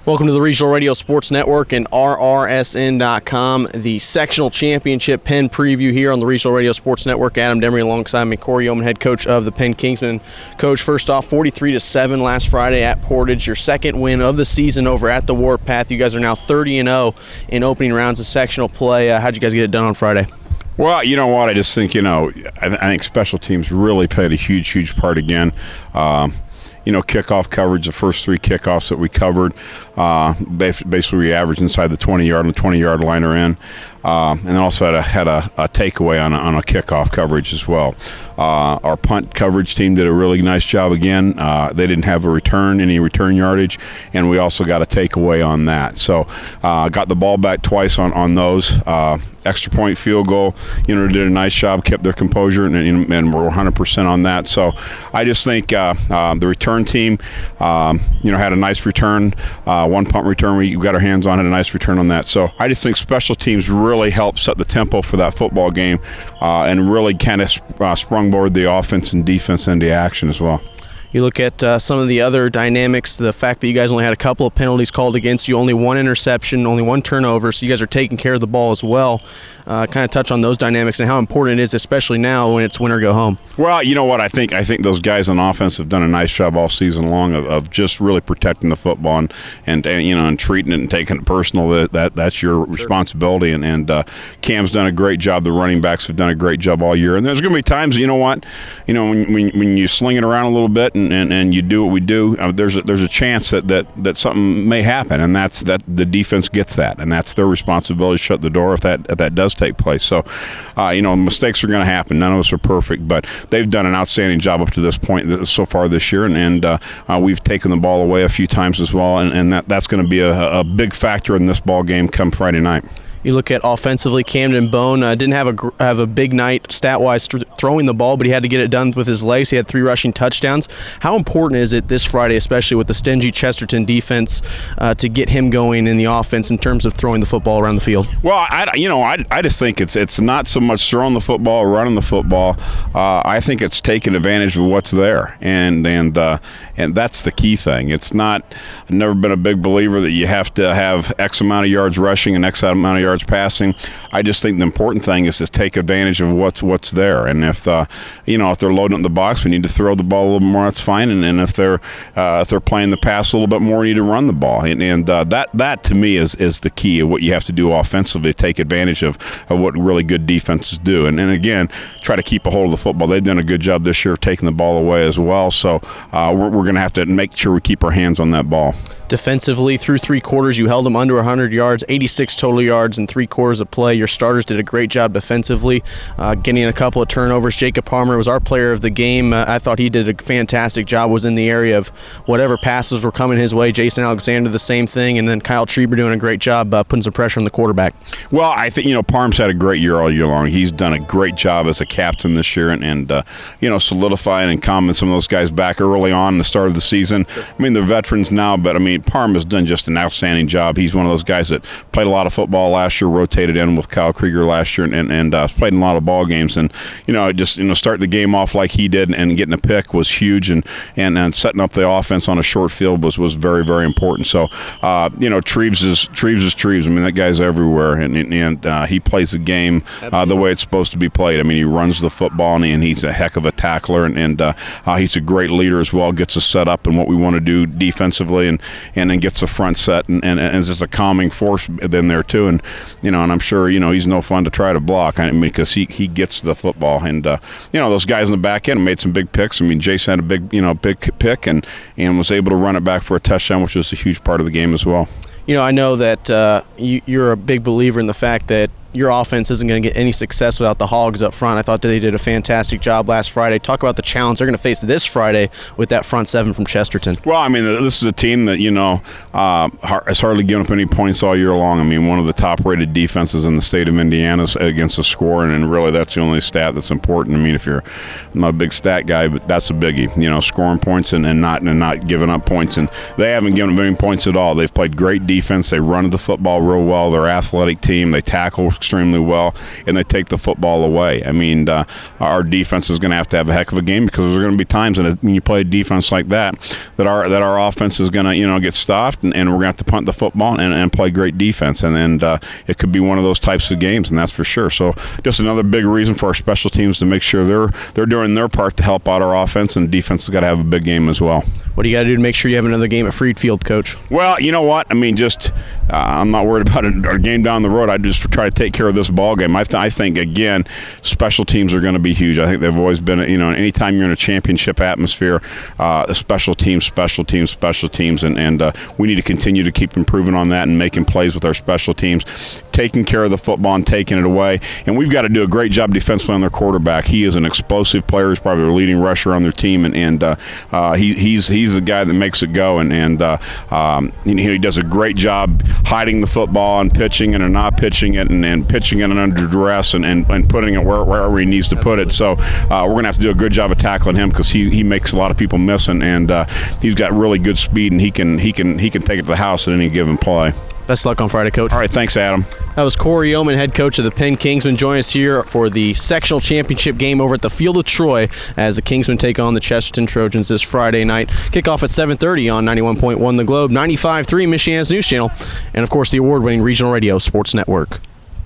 Welcome to the Regional Radio Sports Network and RRSN.com, the Sectional Championship Penn preview here on the Regional Radio Sports Network. Adam Demaree alongside me, Cory Yeoman, head coach of the Penn Kingsmen. Coach, first off, 43-7 last Friday at Portage, your second win of the season over at the Warpath. You guys are now 30-0 in opening rounds of sectional play. How'd you guys get it done on Friday? Well, you know what? I just think, I think special teams really played a huge part again. Kickoff coverage, the first three kickoffs that we covered, basically we averaged inside the 20-yard and the 20-yard line are in. And then also had a takeaway on a kickoff coverage as well. Our punt coverage team did a really nice job again. They didn't have any return yardage, and we also got a takeaway on that. So got the ball back twice on those. Extra point field goal, did a nice job, kept their composure, and we're 100% on that. So I just think the return team, had a nice return. One punt return we got our hands on, had a nice return on that. So I just think special teams really helped set the tempo for that football game and really kind of sprungboard the offense and defense into action as well. You look at some of the other dynamics, the fact that you guys only had a couple of penalties called against you, only one interception, only one turnover, so you guys are taking care of the ball as well. Kind of touch on those dynamics and how important it is, especially now when it's win or go home. Well, you know what? I think those guys on offense have done a nice job all season long of just really protecting the football and treating it and taking it personal. That's your responsibility. And Cam's done a great job. The running backs have done a great job all year. And there's going to be times, when you sling it around a little bit and you do what we do, there's a chance that something may happen, and that's that the defense gets that, and that's their responsibility to shut the door if that does take place. So, mistakes are going to happen. None of us are perfect, but they've done an outstanding job up to this point so far this year, and we've taken the ball away a few times as well, and that's going to be a big factor in this ball game come Friday night. You look at offensively, Camden Bone didn't have a big night stat-wise throwing the ball, but he had to get it done with his legs. He had 3 rushing touchdowns. How important is it this Friday, especially with the stingy Chesterton defense, to get him going in the offense in terms of throwing the football around the field? Well, I just think it's not so much throwing the football or running the football. I think it's taking advantage of what's there, and that's the key thing. I've never been a big believer that you have to have X amount of yards rushing and X amount of yards passing. I just think the important thing is to take advantage of what's there. And if they're loading up the box, we need to throw the ball a little more. That's fine. And if they're playing the pass a little bit more, we need to run the ball. And that to me is the key of what you have to do offensively. Take advantage of what really good defenses do. And again, try to keep a hold of the football. They've done a good job this year of taking the ball away as well. So we're going to have to make sure we keep our hands on that ball. Defensively, through 3 quarters, you held them under 100 yards, 86 total yards in 3 quarters of play. Your starters did a great job defensively, getting a couple of turnovers. Jacob Palmer was our player of the game. I thought he did a fantastic job, was in the area of whatever passes were coming his way. Jason Alexander, the same thing, and then Kyle Trieber doing a great job putting some pressure on the quarterback. Well, I think, Parm's had a great year all year long. He's done a great job as a captain this year and solidifying and calming some of those guys back early on in the start of the season. Sure. I mean, they're veterans now, but, Parm has done just an outstanding job. He's one of those guys that played a lot of football last year, rotated in with Kyle Krieger last year, and played in a lot of ball games. And starting the game off like he did and getting a pick was huge, and setting up the offense on a short field was very, very important. So Treves is Treves. That guy's everywhere, and he plays the game the way it's supposed to be played. He runs the football, and he's a heck of a tackler, and he's a great leader as well. Gets us set up and what we want to do defensively, and then gets the front set, and is just a calming force in there too. And and I'm sure he's no fun to try to block. Because he gets the football, and those guys in the back end made some big picks. Jason had a big pick and was able to run it back for a touchdown, which was a huge part of the game as well. I know that you're a big believer in the fact that your offense isn't going to get any success without the Hogs up front. I thought that they did a fantastic job last Friday. Talk about the challenge they're going to face this Friday with that front 7 from Chesterton. Well, this is a team that, has hardly given up any points all year long. One of the top-rated defenses in the state of Indiana against the score, and really that's the only stat that's important. If you're not a big stat guy, but that's a biggie. Scoring points and not giving up points. And they haven't given up any points at all. They've played great defense. They run the football real well. They're an athletic team. They tackle extremely well, and they take the football away. I mean, our defense is going to have a heck of a game, because there's going to be times when you play a defense like that our offense is going to get stuffed, and we're going to have to punt the football and play great defense, and it could be one of those types of games, and that's for sure. So just another big reason for our special teams to make sure they're doing their part to help out our offense, and defense has got to have a big game as well. What do you got to do to make sure you have another game at Freed Field, Coach? Well, you know what? I mean, I'm not worried about our game down the road. I just try to take care of this ball game. I think, again, special teams are going to be huge. I think they've always been, anytime you're in a championship atmosphere, special teams, and we need to continue to keep improving on that and making plays with our special teams, taking care of the football and taking it away. And we've got to do a great job defensively on their quarterback. He is an explosive player. He's probably their leading rusher on their team, and he's the guy that makes it go. And he does a great job hiding the football and pitching it and not pitching it, and pitching it under duress and putting it wherever he needs to put it. So we're going to have to do a good job of tackling him, because he makes a lot of people miss, and he's got really good speed, and he can take it to the house at any given play. Best luck on Friday, Coach. All right, thanks, Adam. That was Cory Yeoman, head coach of the Penn Kingsmen. Join us here for the sectional championship game over at the Field of Troy as the Kingsmen take on the Chesterton Trojans this Friday night. Kickoff at 7:30 on 91.1 The Globe, 95.3 Michiana's News Channel, and, of course, the award-winning Regional Radio Sports Network.